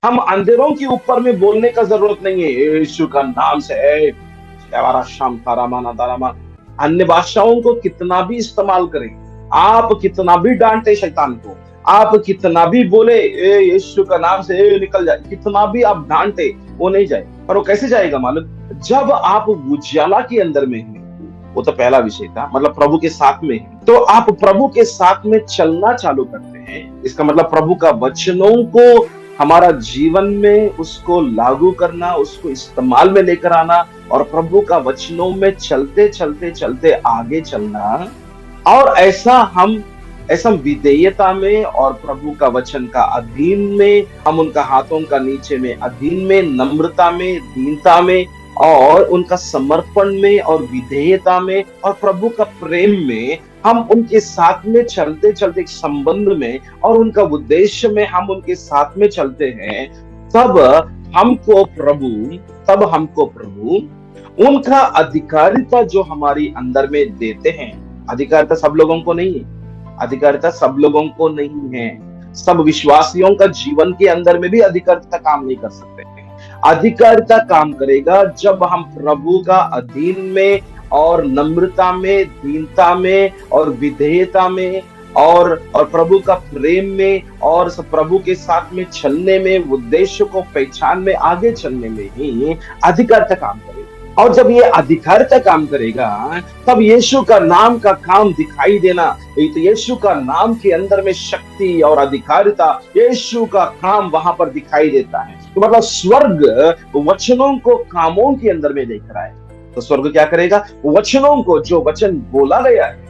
हम अंधेरों के ऊपर में बोलने का जरूरत नहीं है, यीशु का नाम से ए, हमारा शाम तारामाना तारामा अन्य भाषाओं को कितना भी इस्तेमाल करें, आप कितना भी डांटे शैतान को, आप कितना भी बोले ए यीशु का नाम से ए, निकल जाए, कितना भी आप डांटे, वो नहीं जाए। पर वो कैसे जाएगा मालूम? जब आप उजाला के अंदर में हैं, वो तो पहला विषय था, मतलब प्रभु के साथ में है, तो आप प्रभु के साथ में चलना चालू करते हैं। इसका मतलब प्रभु का वचनों को हमारा जीवन में उसको लागू करना, उसको इस्तेमाल में लेकर आना और प्रभु का वचनों में चलते चलते चलते आगे चलना। और ऐसा विधेयता में और प्रभु का वचन का अधीन में, हम उनका हाथों का नीचे में अधीन में, नम्रता में, दीनता में और उनका समर्पण में और विधेयता में और प्रभु का प्रेम में हम उनके साथ में चलते चलते एक संबंध में और उनका उद्देश्य में हम उनके साथ में चलते हैं। तब हमको प्रभु तब हमको प्रभु उनका अधिकारिता जो हमारी अंदर में देते हैं। अधिकारिता सब लोगों को नहीं है, अधिकारिता सब लोगों को नहीं है। सब विश्वासियों का जीवन के अंदर में भी अधिकारिता काम नहीं कर सकते हैं। अधिकारिता काम करेगा जब हम प्रभु का अधीन में और नम्रता में, दीनता में और विधेयता में और प्रभु का प्रेम में और प्रभु के साथ में चलने में, उद्देश्य को पहचान में आगे चलने में ही अधिकारिता काम करेगा। और जब ये अधिकारिता काम करेगा तब यीशु का नाम का काम दिखाई देना। तो यीशु का नाम के अंदर में शक्ति और अधिकारिता, यीशु का काम वहां पर दिखाई देता है। तो मतलब स्वर्ग वचनों को कामों के अंदर में देख रहा है। तो स्वर्ग क्या करेगा? वचनों को, जो वचन बोला गया है,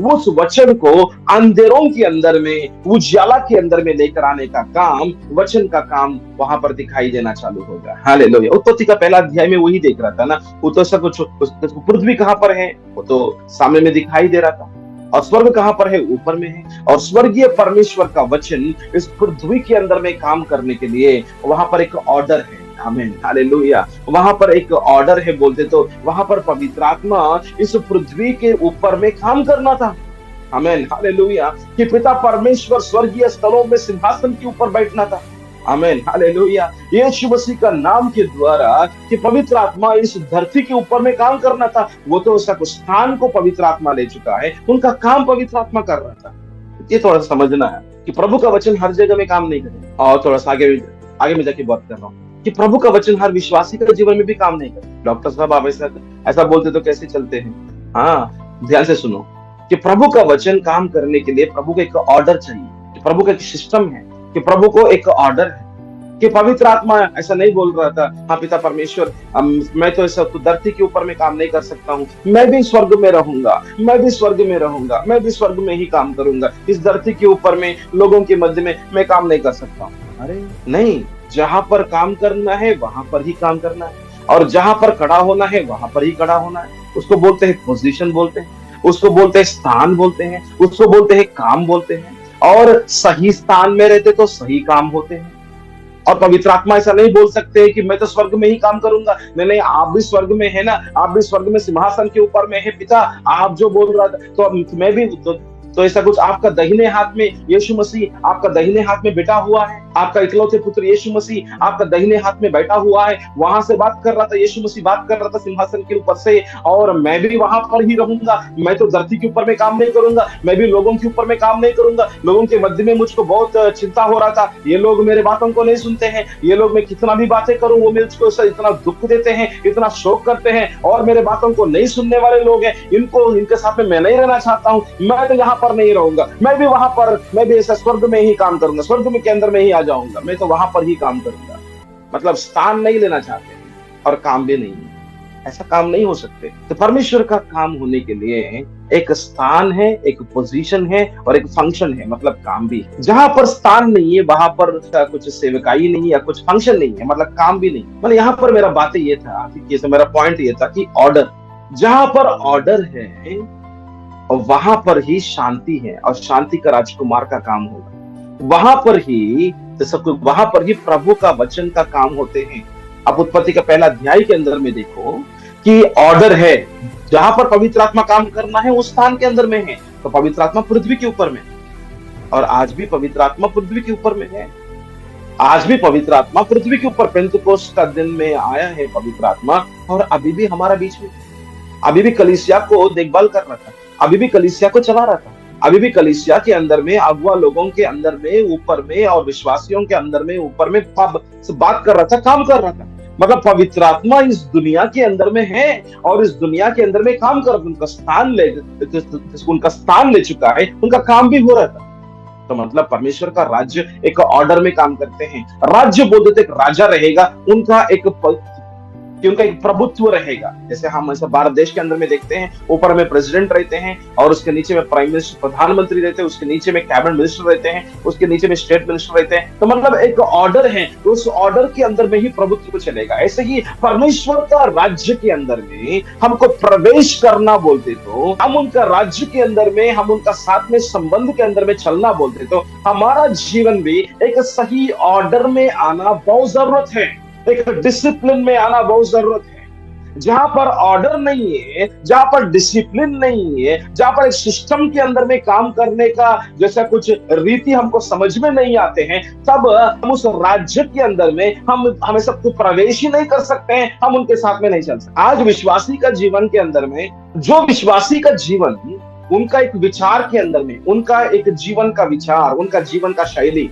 उस वचन को अंधेरों के अंदर में, उजाला के अंदर में लेकर आने का काम, वचन का काम वहां पर दिखाई देना चालू होगा। हालेलुया। उत्पत्ति का पहला अध्याय में वही देख रहा था ना, वो तो सब कुछ, पृथ्वी कहां पर है वो तो सामने में दिखाई दे रहा था, और स्वर्ग कहां पर है? ऊपर में है। और स्वर्गीय परमेश्वर का वचन इस पृथ्वी के अंदर में काम करने के लिए वहां पर एक ऑर्डर है। आमीन, हालेलुया। वहां पर एक ऑर्डर है, बोलते तो वहां पर पवित्र आत्मा इस पृथ्वी के ऊपर में काम करना था। आमीन, हालेलुया। कि पिता परमेश्वर स्वर्गीय स्थलों में सिंहासन के ऊपर बैठना था। आमीन, हालेलुया। यीशु मसीह का नाम के द्वारा कि पवित्र आत्मा इस धरती के ऊपर में काम करना था। वो तो उसका कुछ स्थान को पवित्र आत्मा ले चुका है, उनका काम पवित्र आत्मा कर रहा था। ये थोड़ा समझना है कि प्रभु का वचन हर जगह में काम नहीं करेगा। और थोड़ा सा आगे आगे में जाके बात कर रहा हूँ कि प्रभु का वचन हर विश्वासी के जीवन में भी काम नहीं करता। डॉक्टर साहब, आप ऐसा बोलते तो कैसे चलते हैं? हाँ, ध्यान से सुनो कि प्रभु का वचन काम करने के लिए प्रभु को एक ऑर्डर चाहिए, प्रभु का एक सिस्टम है, कि प्रभु को एक ऑर्डर है। कि पवित्र आत्मा ऐसा नहीं बोल रहा था, हाँ पिता परमेश्वर, मैं तो ऐसा तो धरती के ऊपर में काम नहीं कर सकता हूँ, मैं भी स्वर्ग में रहूंगा, मैं भी स्वर्ग में रहूंगा, मैं भी स्वर्ग में ही काम करूंगा, इस धरती के ऊपर में लोगों के मध्य में मैं काम नहीं कर सकता हूँ। अरे नहीं, जहां पर काम करना है वहां पर ही काम करना है, और जहां पर खड़ा होना है वहां पर ही खड़ा होना है। उसको बोलते हैं पोजीशन बोलते हैं, उसको बोलते हैं स्थान बोलते हैं, उसको बोलते हैं काम बोलते हैं। और सही स्थान में रहते तो सही काम होते हैं। और पवित्र आत्मा ऐसा नहीं बोल सकते कि मैं तो स्वर्ग में ही काम करूंगा। नहीं नहीं, आप भी स्वर्ग में है ना, आप भी स्वर्ग में सिंहासन के ऊपर में है पिता, आप जो बोल रहा था तो मैं भी तो ऐसा कुछ। आपका दाहिने हाथ में यीशु मसीह, आपका दाहिने हाथ में बैठा हुआ है, आपका इकलौते पुत्र यीशु मसीह आपका दाहिने हाथ में बैठा हुआ है। वहां से बात कर रहा था, यीशु मसीह बात कर रहा था सिंहासन के ऊपर से, और मैं भी वहां पर ही रहूंगा। मैं तो धरती के ऊपर में काम नहीं करूंगा, मैं भी लोगों के ऊपर में काम नहीं करूंगा। लोगों के मध्य में मुझको बहुत चिंता हो रहा था, ये लोग मेरे बातों को नहीं सुनते हैं, ये लोग मैं कितना भी बातें करूं वो मुझको इतना दुख देते हैं, इतना शोक करते हैं, और मेरे बातों को नहीं सुनने वाले लोग हैं, इनके साथ में मैं नहीं रहना चाहता हूं, मैं तो यहाँ पर नहीं रहूंगा, मैं भी वहां पर, मैं भी ऐसा स्वर्ग में ही काम करूंगा, स्वर्ग में के अंदर में ही आ जाऊंगा, मैं तो वहां पर ही काम करूंगा। मतलब स्थान नहीं लेना चाहते और काम भी नहीं, ऐसा काम नहीं हो सकते। तो परमेश्वर का काम होने के लिए एक स्थान है, एक पोजीशन है और एक फंक्शन है, मतलब काम भी। जहां पर स्थान नहीं है वहां पर कुछ सेवकाई नहीं या कुछ फंक्शन नहीं है, मतलब काम भी नहीं। मतलब यहाँ पर मेरा बात ये था कि मेरा पॉइंट ये था कि ऑर्डर, जहां पर ऑर्डर है और वहां पर ही शांति है, और शांति का राजकुमार का काम होगा। वहां पर ही वहां पर ही प्रभु का वचन का काम होते हैं। अब उत्पत्ति का पहला अध्याय के अंदर में देखो कि ऑर्डर है, जहां पर पवित्र आत्मा काम करना है उस स्थान के अंदर में है। तो पवित्र आत्मा पृथ्वी के ऊपर में, और आज भी पवित्र आत्मा पृथ्वी के ऊपर में है। आज भी पवित्र आत्मा पृथ्वी के ऊपर पेंतुकोस्त का दिन में आया है पवित्र आत्मा, और अभी भी हमारा बीच में, अभी भी कलीसिया को देखभाल कर रहा था, अभी भी कलीसिया को चला रहा था, अभी भी कलीसिया के अंदर में, अगुआ लोगों के अंदर में, ऊपर में, और विश्वासियों के अंदर में, ऊपर में बात कर रहा था, काम कर रहा था। मतलब पवित्र आत्मा इस दुनिया के अंदर में है और इस दुनिया के अंदर में काम कर, उनका स्थान ले चुका है, उनका काम भी हो रहा था। तो मतलब परमेश्वर का राज्य एक ऑर्डर में काम करते हैं। राज्य बोलते थे, एक राजा रहेगा, उनका एक प्रभुत्व रहेगा। जैसे हम ऐसा भारत देश के अंदर में देखते हैं, ऊपर में प्रेसिडेंट रहते हैं और उसके नीचे में प्राइम मिनिस्टर, प्रधानमंत्री रहते हैं, उसके नीचे में कैबिनेट मिनिस्टर रहते हैं, उसके नीचे में स्टेट मिनिस्टर रहते हैं। तो मतलब एक ऑर्डर है, तो उस ऑर्डर के अंदर में ही प्रभुत्व चलेगा। ऐसे ही परमेश्वर का राज्य के अंदर में हमको प्रवेश करना बोलते, तो हम उनका राज्य के अंदर में, हम उनका साथ में संबंध के अंदर में चलना बोलते, तो हमारा जीवन भी एक सही ऑर्डर में आना बहुत जरूरत है, एक डिसिप्लिन में आना बहुत जरूरत है। जहां पर ऑर्डर नहीं है, जहां पर डिसिप्लिन नहीं है, जहां पर एक सिस्टम के अंदर में काम करने का जैसा कुछ रीति हमको समझ में नहीं आते हैं, तब हम उस राज्य के अंदर में हमें सबको प्रवेश ही नहीं कर सकते हैं, हम उनके साथ में नहीं चल सकते। आज विश्वासी का जीवन के अंदर में, जो विश्वासी का जीवन उनका एक विचार के अंदर में, उनका एक जीवन का विचार, उनका जीवन का शैली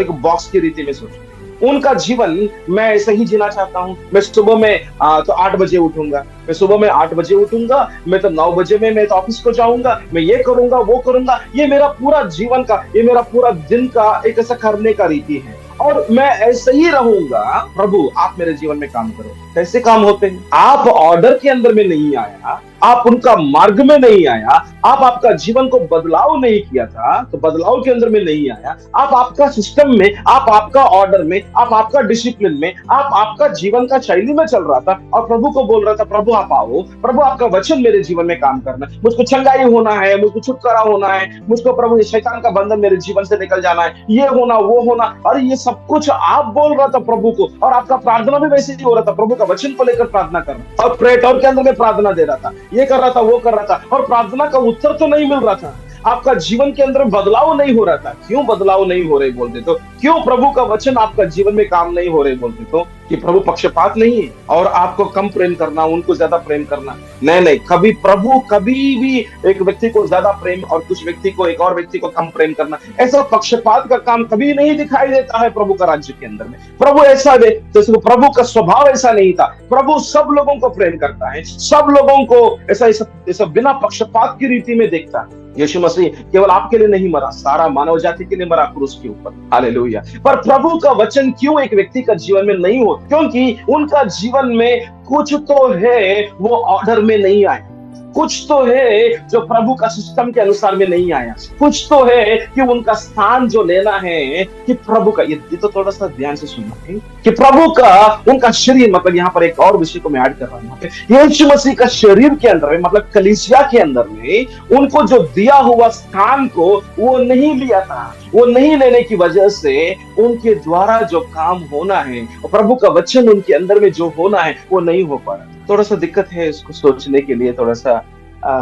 एक बॉक्स की रीति में सोचो। उनका जीवन मैं ऐसे ही जीना चाहता हूं। मैं सुबह में तो 8 बजे उठूंगा, मैं सुबह में 8 बजे उठूंगा, मैं तो 9 बजे में मैं तो ऑफिस को जाऊंगा, मैं ये करूंगा वो करूंगा। ये मेरा पूरा जीवन का, ये मेरा पूरा दिन का एक ऐसा करने का रीति है और मैं ऐसे ही रहूंगा। प्रभु आप मेरे जीवन में काम करो। कैसे काम होते हैं? आप ऑर्डर के अंदर में नहीं आया, आप उनका मार्ग में नहीं आया, आप आपका जीवन को बदलाव नहीं किया था, तो बदलाव के अंदर में नहीं आया, आप आपका सिस्टम में, आप आपका ऑर्डर में, आप आपका डिसिप्लिन में, आप आपका जीवन का शैली में चल रहा था और प्रभु को बोल रहा था, प्रभु आप आओ, प्रभु आपका वचन मेरे जीवन में काम करना, मुझको चंगाई होना है, मुझको छुटकारा होना है, मुझको प्रभु शैतान का बंधन मेरे जीवन से निकल जाना है, ये होना वो होना। और ये सब कुछ आप बोल रहा था प्रभु को, और आपका प्रार्थना भी वैसे ही हो रहा था, प्रभु का वचन को लेकर प्रार्थना करना, और प्रेटर के अंदर में प्रार्थना दे रहा था, ये कर रहा था वो कर रहा था, और प्रार्थना का उत्तर तो नहीं मिल रहा था। आपका जीवन के अंदर बदलाव नहीं हो रहा था। क्यों बदलाव नहीं हो रहे बोलते तो? क्यों प्रभु का वचन आपका जीवन में काम नहीं हो रहे बोलते तो? कि प्रभु पक्षपात नहीं है और आपको कम प्रेम करना, उनको ज्यादा प्रेम करना, नहीं, कभी प्रभु कभी भी एक व्यक्ति को ज्यादा प्रेम और कुछ व्यक्ति को, एक और व्यक्ति को कम प्रेम करना, ऐसा पक्षपात का काम कभी नहीं दिखाई देता है प्रभु का राज्य के अंदर में। प्रभु ऐसा दे, तो प्रभु का स्वभाव ऐसा नहीं था। प्रभु सब लोगों को प्रेम करता है, सब लोगों को ऐसा बिना पक्षपात की रीति में देखता है। यीशु मसीह केवल आपके लिए नहीं मरा, सारा मानव जाति के लिए मरा क्रूस के ऊपर। हालेलुया। पर प्रभु का वचन क्यों एक व्यक्ति का जीवन में नहीं होता? क्योंकि उनका जीवन में कुछ तो है वो ऑर्डर में नहीं आया, कुछ तो है जो प्रभु का सिस्टम के अनुसार में नहीं आया, कुछ तो है कि उनका स्थान जो लेना है कि प्रभु का, ये तो थोड़ा सा ध्यान से सुनना है कि प्रभु का उनका शरीर, मतलब यहाँ पर एक और विषय को मैं ऐड कर रहा हूँ, यीशु मसीह का शरीर के अंदर में, मतलब कलीसिया के अंदर में उनको जो दिया हुआ स्थान को वो नहीं लिया था। वो नहीं लेने की वजह से उनके द्वारा जो काम होना है, प्रभु का वचन उनके अंदर में जो होना है वो नहीं हो पा रहा। थोड़ा सा दिक्कत है इसको सोचने के लिए, थोड़ा सा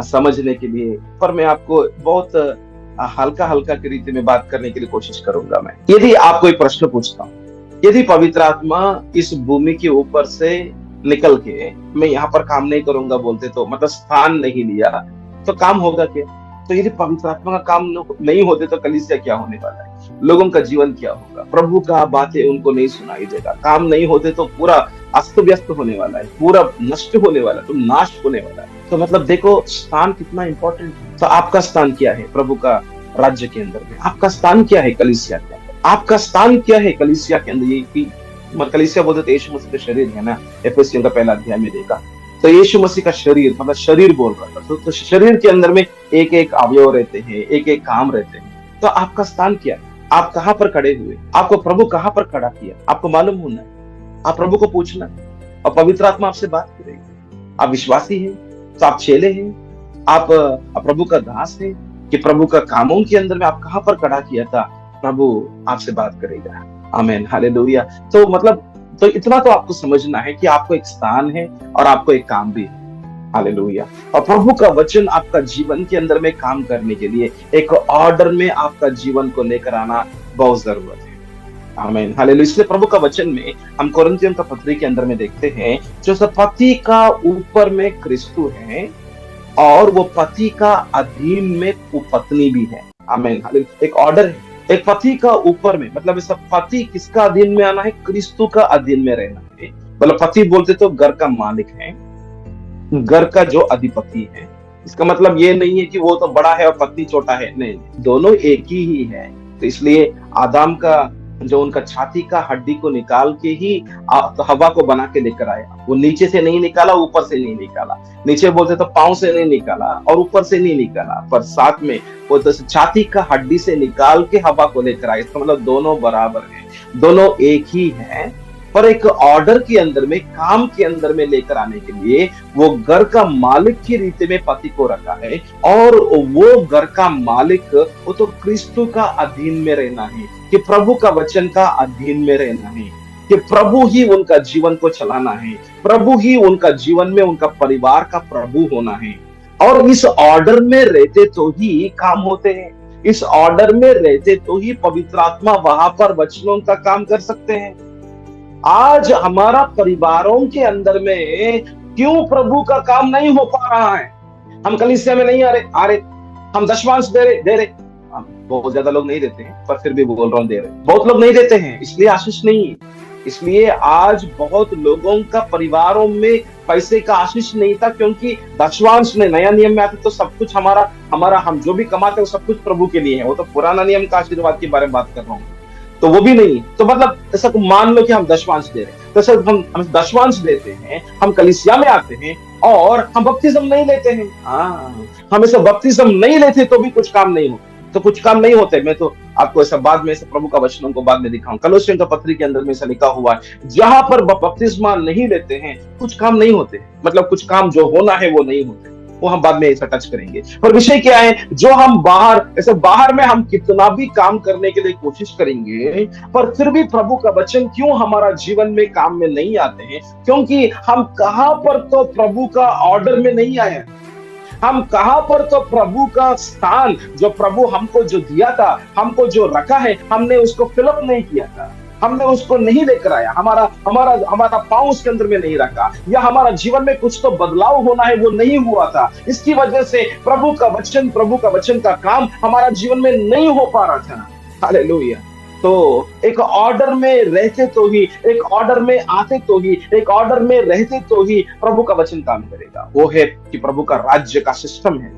समझने के लिए, पर मैं आपको बहुत हल्का की रीति में बात करने के लिए कोशिश करूंगा। मैं यदि आपको एक प्रश्न पूछता हूँ, यदि पवित्र आत्मा इस भूमि के ऊपर से निकल के मैं यहाँ पर काम नहीं करूंगा बोलते तो, मतलब स्थान नहीं लिया, तो काम होगा क्या? तो यदि पवित्र आत्मा का काम नहीं होते तो कलीसिया क्या होने वाला है? लोगों का जीवन क्या होगा? प्रभु का बातें उनको नहीं सुनाई देगा। काम नहीं होते तो पूरा अस्त व्यस्त होने वाला है, पूरा नष्ट होने वाला है, तो नाश होने वाला है। तो मतलब देखो स्थान कितना इंपॉर्टेंट है। तो आपका स्थान क्या है प्रभु का राज्य के अंदर में? आपका स्थान क्या है कलीसिया के अंदर? आपका स्थान क्या है कलीसिया के अंदर? ये कलीसिया बोलते तो यीशु मसीह का शरीर है ना, एफेसियों का पहला अध्याय में देखा तो यीशु मसीह का शरीर, मतलब शरीर बोल रहा था। तो शरीर के अंदर में एक एक अवयव रहते हैं, एक एक काम रहते हैं। तो आपका स्थान क्या है? आप कहाँ पर खड़े हुए? आपको प्रभु कहाँ पर खड़ा किया आपको मालूम होना है। आप प्रभु को पूछना और पवित्र आत्मा आपसे बात करेगी। आप विश्वासी हैं तो आप चेले हैं, आप प्रभु का दास है कि प्रभु का कामों के अंदर में आप कहाँ पर खड़ा किया था, प्रभु आपसे बात करेगा। आमीन, हालेलुया। तो मतलब तो इतना तो आपको समझना है कि आपको एक स्थान है और आपको एक काम भी है। हालेलुया। और प्रभु का वचन आपका जीवन के अंदर में काम करने के लिए एक ऑर्डर में आपका जीवन को लेकर आना बहुत जरूरत है। आमीन, हालेलुया। इसलिए प्रभु का वचन में हम कोरिन्थियों का पत्री के अंदर में देखते हैं, जो सब पति का ऊपर में क्रिस्तु है और वो पति का अधीन में वो पत्नी भी है। आमीन, हालेलुया। एक ऑर्डर है, एक पति का ऊपर में, मतलब इस पति किसका अधीन में आना है? क्रिस्तु का अधीन में रहना है। मतलब पति बोलते तो घर का मालिक है, घर का जो अधिपति है। इसका मतलब ये नहीं है कि वो तो बड़ा है और पत्नी छोटा है, नहीं, दोनों एक ही है। तो इसलिए आदम का जो उनका छाती का हड्डी को निकाल के ही तो हवा को बना के लेकर आया। वो नीचे से नहीं निकाला, ऊपर से नहीं निकाला, नीचे बोलते तो पांव से नहीं निकाला और ऊपर से नहीं निकाला, पर साथ में वो तो छाती का हड्डी से निकाल के हवा को लेकर आया। इसका मतलब दोनों बराबर है, दोनों एक ही है, पर एक ऑर्डर के अंदर में, काम के अंदर में लेकर आने के लिए वो घर का मालिक की रीति में पति को रखा है। और वो घर का मालिक वो तो क्रिस्तु का अधीन में रहना है, कि प्रभु का वचन का अधीन में रहना है, कि प्रभु ही उनका जीवन को चलाना है, प्रभु ही उनका जीवन में उनका परिवार का प्रभु होना है। और इस ऑर्डर में रहते तो ही काम होते हैं, इस ऑर्डर में रहते तो ही पवित्र आत्मा वहां पर वचनों का काम कर सकते हैं। आज हमारा परिवारों के अंदर में क्यों प्रभु का काम नहीं हो पा रहा है? हम कलीसिया में नहीं आ रहे, हम दशमांश दे रहे। बहुत ज्यादा लोग नहीं देते हैं, पर फिर भी बोल रहा हूं, दे रहे। बहुत लोग नहीं देते हैं, इसलिए आशीष नहीं है। इसलिए आज बहुत लोगों का परिवारों में पैसे का आशीष नहीं था, क्योंकि दशमांश में नया नियम में आते तो सब कुछ हमारा हम जो भी कमाते हैं वो सब कुछ प्रभु के लिए है। वो तो पुराना नियम का आशीर्वाद के बारे में बात कर रहा हूँ, तो वो भी नहीं। तो मतलब ऐसा मान लो कि हम दशमांश दे रहे हैं, तो सर हम दशमांश देते हैं, हम कलीसिया में आते हैं और हम बपतिस्म नहीं लेते हैं। हम ऐसा बपतिस्म नहीं लेते तो भी कुछ काम नहीं होता, तो कुछ काम नहीं होते। मैं तो आपको ऐसा बाद में, ऐसा प्रभु का वचनों को बाद में दिखाऊं। कलोसियों का पत्री के अंदर में ऐसा लिखा हुआ है, जहां पर बपतिस्मा नहीं लेते हैं कुछ काम नहीं होते, मतलब कुछ काम जो होना है वो नहीं होते। वो हम बाद में ऐसा टच करेंगे। पर विषय क्या है, जो हम बाहर में हम कितना भी काम करने के लिए कोशिश करेंगे, पर फिर भी प्रभु का वचन क्यों हमारा जीवन में काम में नहीं आते हैं? क्योंकि हम कहां पर तो प्रभु का ऑर्डर में नहीं आए, हम कहां पर तो प्रभु का स्थान जो प्रभु हमको जो दिया था, हमको जो रखा है, हमने उसको फिलअप नहीं किया था, हमने उसको नहीं लेकर आया, हमारा पांव उसके अंदर में नहीं रखा, या हमारा जीवन में कुछ तो बदलाव होना है वो नहीं हुआ था। इसकी वजह से प्रभु का वचन का काम हमारा जीवन में नहीं हो पा रहा था। हालेलुया। तो एक ऑर्डर में रहते तो ही, एक ऑर्डर में आते तो ही, एक ऑर्डर में रहते तो ही प्रभु का वचन काम करेगा। वो है कि प्रभु का राज्य का सिस्टम है।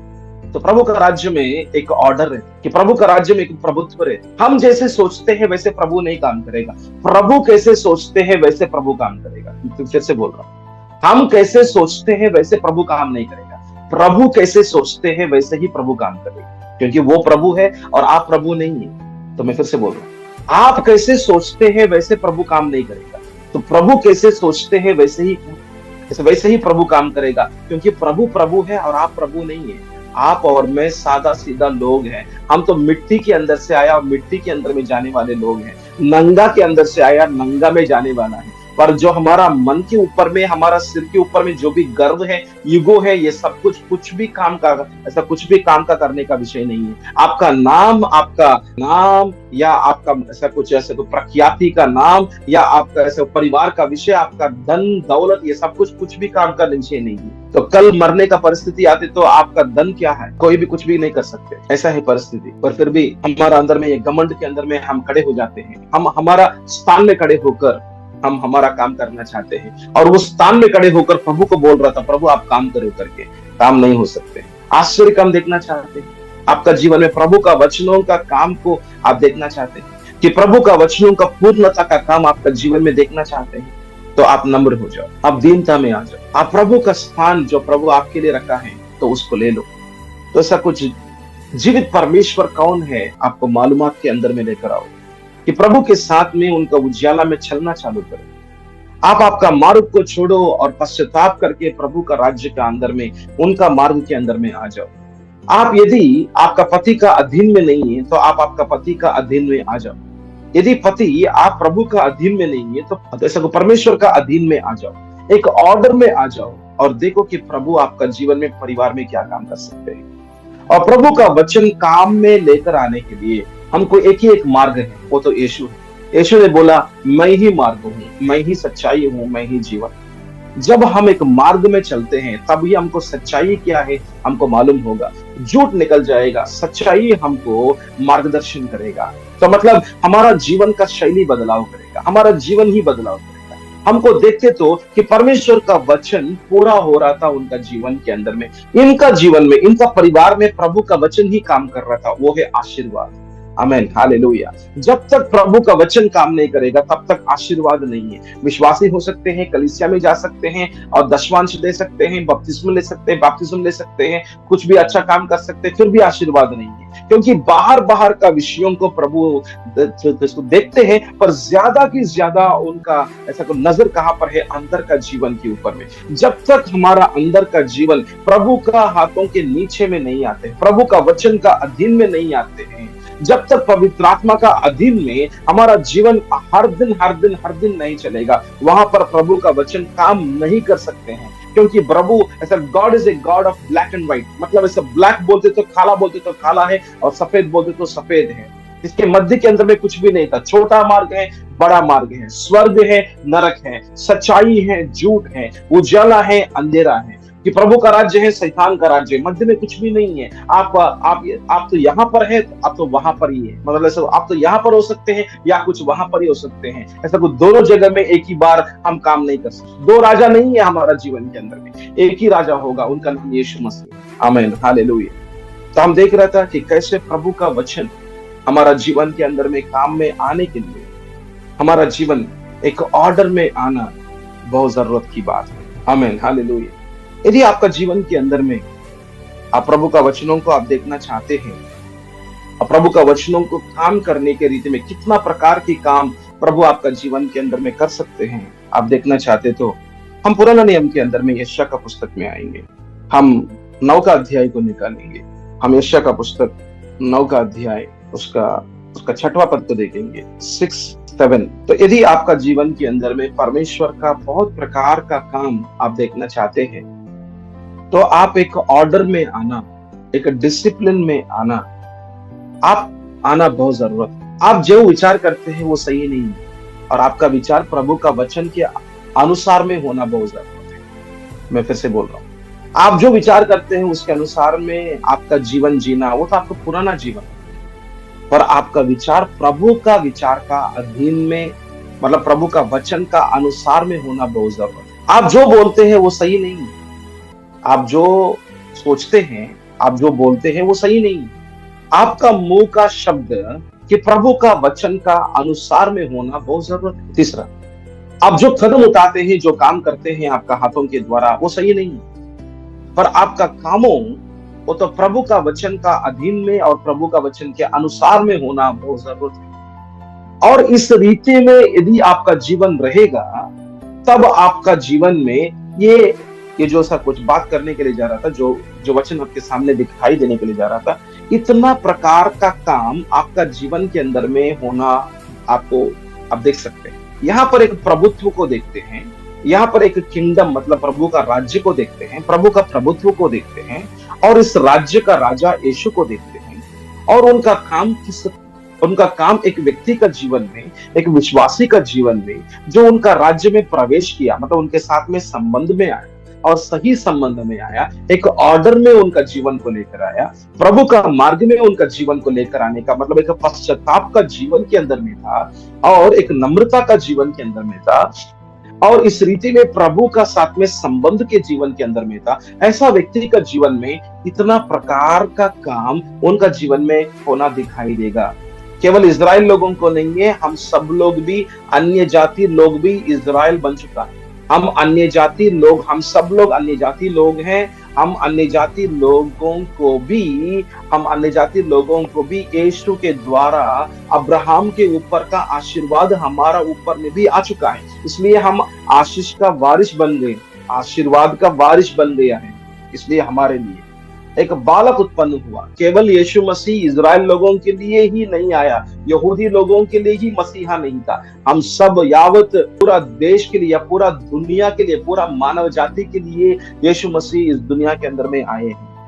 तो प्रभु का राज्य में एक ऑर्डर है, कि प्रभु का राज्य में एक प्रभुत्व है। हम जैसे सोचते हैं वैसे प्रभु नहीं काम करेगा, प्रभु कैसे सोचते हैं वैसे प्रभु काम करेगा। फिर से बोल रहा हूं, हम कैसे सोचते हैं वैसे प्रभु काम नहीं करेगा, प्रभु कैसे सोचते हैं वैसे ही प्रभु काम करेगा, क्योंकि वो प्रभु है और आप प्रभु नहीं है। तो मैं फिर से बोल रहा हूं, आप कैसे सोचते हैं वैसे प्रभु काम नहीं करेगा, तो प्रभु कैसे सोचते हैं वैसे ही प्रभु काम करेगा, क्योंकि प्रभु है और आप प्रभु नहीं है। आप और मैं सादा सीधा लोग हैं, हम तो मिट्टी के अंदर से आया और मिट्टी के अंदर में जाने वाले लोग हैं, नंगा के अंदर से आया नंगा में जाने वाला है। पर जो हमारा मन के ऊपर में, हमारा सिर के ऊपर में जो भी गर्व है, ईगो है, ये सब कुछ भी काम का, ऐसा कुछ भी काम का करने का विषय नहीं है। आपका नाम या आपका ऐसा तो प्रख्याति का नाम, या आपका ऐसा परिवार का विषय, आपका धन दौलत, ये सब कुछ भी काम का विषय नहीं है। तो कल मरने का परिस्थिति आती तो आपका धन क्या है, कोई भी कुछ भी नहीं कर सकते, ऐसा है परिस्थिति। पर फिर भी हमारा अंदर में ये घमंड के अंदर में हम खड़े हो जाते हैं, हम हमारा स्थान में खड़े होकर हम हमारा काम करना चाहते हैं। और वो स्थान में खड़े होकर प्रभु को बोल रहा था, प्रभु आप काम करो, करके काम नहीं हो सकते। आश्चर्य काम देखना चाहते हैं, आपका जीवन में प्रभु का वचनों का काम को आप देखना चाहते हैं, कि प्रभु का वचनों का पूर्णता का काम आपका जीवन में देखना चाहते हैं, तो आप नम्र हो जाओ, आप दीनता में आ जाओ, आप प्रभु का स्थान जो प्रभु आपके लिए रखा है तो उसको ले लो। तो ऐसा कुछ जीवित परमेश्वर कौन है, आपको मालूमात के अंदर में लेकर आओ, कि प्रभु के साथ में उनका उजाला में चलना चालू करो। आप आपका मार्ग को छोड़ो और पश्चाताप करके प्रभु का राज्य के अंदर में, उनका मार्ग के अंदर में आ जाओ। आप यदि आपका पति का अधीन में नहीं है तो आप आपका पति का अधीन में आ जाओ। यदि पति आप प्रभु का अधीन में नहीं है तो ऐसा परमेश्वर का अधीन में आ जाओ, एक ऑर्डर में आ जाओ, और देखो कि प्रभु आपका जीवन में, परिवार में क्या काम कर सकते हैं। और प्रभु का वचन काम में लेकर आने के लिए हमको एक ही एक मार्ग है, वो तो यीशु है। यीशु ने बोला, मैं ही मार्ग हूँ, मैं ही सच्चाई हूँ, मैं ही जीवन। जब हम एक मार्ग में चलते हैं तभी हमको सच्चाई क्या है हमको मालूम होगा। झूठ निकल जाएगा, सच्चाई हमको मार्गदर्शन करेगा। तो मतलब हमारा जीवन का शैली बदलाव करेगा, हमारा जीवन ही बदलाव करेगा। हमको देखते तो कि परमेश्वर का वचन पूरा हो रहा था उनका जीवन के अंदर में, इनका जीवन में, इनका परिवार में प्रभु का वचन ही काम कर रहा था, वो है आशीर्वाद। आमेन, हालेलुया। जब तक प्रभु का वचन काम नहीं करेगा तब तक आशीर्वाद नहीं है। विश्वासी हो सकते हैं, कलीसिया में जा सकते हैं और दशमांश दे सकते हैं, बपतिस्मा ले सकते हैं, बैप्टिज्म ले सकते हैं, कुछ भी अच्छा काम कर सकते हैं, फिर भी आशीर्वाद नहीं है। क्योंकि बाहर बाहर का विषयों को प्रभु देखते हैं, पर ज्यादा की ज्यादा उनका ऐसा को नजर कहां पर है? अंदर का जीवन के ऊपर में। जब तक हमारा अंदर का जीवन प्रभु का हाथों के नीचे में नहीं आते, प्रभु का वचन का अधीन में नहीं आते हैं, जब तक पवित्र आत्मा का अधीन में हमारा जीवन हर दिन नहीं चलेगा, वहां पर प्रभु का वचन काम नहीं कर सकते हैं। क्योंकि प्रभु ऐसा God is a god of black and white, मतलब ऐसा ब्लैक बोलते तो काला, बोलते तो काला है, और सफेद बोलते तो सफेद है। इसके मध्य के अंदर में कुछ भी नहीं था। छोटा मार्ग है, बड़ा मार्ग है, स्वर्ग है, नरक है, सच्चाई है, झूठ है, उजाला है, अंधेरा है। कि प्रभु का राज्य है, शैतान का राज्य है, मध्य में कुछ भी नहीं है। आप तो यहाँ पर है, आप तो वहां पर ही है। मतलब ऐसा आप तो यहाँ पर हो सकते हैं या कुछ वहां पर ही हो सकते हैं। ऐसा कुछ दोनों जगह में एक ही बार हम काम नहीं कर सकते। दो राजा नहीं है हमारा जीवन के अंदर में, एक ही राजा होगा, उनका नाम यीशु मसीह। आमीन, हालेलुया। तो हम देख रहा था कि कैसे प्रभु का वचन हमारा जीवन के अंदर में काम में आने के लिए हमारा जीवन एक ऑर्डर में आना बहुत जरूरत की बात है। आमीन, हालेलुया। यदि आपका जीवन के अंदर में आप प्रभु का वचनों को आप देखना चाहते हैं और प्रभु का वचनों को काम करने के रीति में कितना प्रकार के काम प्रभु आपका जीवन के अंदर में कर सकते हैं, आप देखना चाहते तो हम पुराना नियम के अंदर में यशायाह का पुस्तक में आएंगे। हम 9 का अध्याय को निकालेंगे। हम यशायाह का पुस्तक 9 का अध्याय उसका 6वां पद को देखेंगे, 6-7। तो यदि आपका जीवन के अंदर में परमेश्वर का बहुत प्रकार का काम आप देखना चाहते हैं तो आप एक ऑर्डर में आना, एक डिसिप्लिन में आना, आप आना बहुत जरूरत। आप जो विचार करते हैं वो सही नहीं है, और आपका विचार प्रभु का वचन के अनुसार में होना बहुत जरूरत है। मैं फिर से बोल रहा हूँ, आप जो विचार करते हैं उसके अनुसार में आपका जीवन जीना, वो तो आपका पुराना जीवन, पर आपका विचार प्रभु का विचार का अधीन में, मतलब प्रभु का वचन का अनुसार में होना बहुत जरूरत है। आप जो बोलते हैं वो सही नहीं है, आप जो सोचते हैं, आप जो बोलते हैं वो सही नहीं है। आपका मुंह का शब्द कि प्रभु का वचन का अनुसार में होना बहुत जरूरत है। तीसरा, आप जो कदम उठाते हैं, जो काम करते हैं आपका हाथों के द्वारा, वो सही नहीं है, पर आपका कामों वो तो प्रभु का वचन का अधीन में और प्रभु का वचन के अनुसार में होना बहुत जरूरत है। और इस रीति में यदि आपका जीवन रहेगा तब आपका जीवन में ये जो सा कुछ बात करने के लिए जा रहा था, जो वचन आपके सामने दिखाई देने के लिए जा रहा था, इतना प्रकार का काम आपका जीवन के अंदर में होना आपको आप देख सकते हैं। यहाँ पर एक प्रभुत्व को देखते हैं, यहाँ पर एक किंगडम मतलब प्रभु का राज्य को देखते हैं, प्रभु का प्रभुत्व को देखते हैं, और इस राज्य का राजा यीशु को देखते हैं। और उनका काम एक व्यक्ति का जीवन में, एक विश्वासी का जीवन में जो उनका राज्य में प्रवेश किया, मतलब उनके साथ में संबंध में आया और सही संबंध में आया, एक ऑर्डर में उनका जीवन को लेकर आया, प्रभु का मार्ग में उनका जीवन को लेकर आने का मतलब एक पश्चाताप का जीवन के अंदर में था और एक नम्रता का जीवन के अंदर में था, और इस रीति में प्रभु का साथ में संबंध के जीवन के अंदर में था। ऐसा व्यक्ति का जीवन में इतना प्रकार का काम उनका जीवन में होना दिखाई देगा। केवल इजराइल लोगों को नहीं है, हम सब लोग भी, अन्य जाति लोग भी इजराइल बन चुका है। हम अन्य जाति लोग, हम सब लोग अन्य जाति लोग हैं। हम अन्य जाति लोगों को भी यीशु के द्वारा अब्राहम के ऊपर का आशीर्वाद हमारा ऊपर में भी आ चुका है। इसलिए हम आशीष का वारिस बन गए, आशीर्वाद का वारिस बन गया है। इसलिए हमारे लिए एक बालक उत्पन्न हुआ। केवल यीशु मसीह इजराइल लोगों के लिए ही नहीं आया, यहूदी लोगों के लिए ही मसीहा नहीं था। हम सब यावत पूरा देश के लिए, पूरा दुनिया के लिए, पूरा मानव जाति के लिए यीशु मसीह इस दुनिया के अंदर में आए हैं।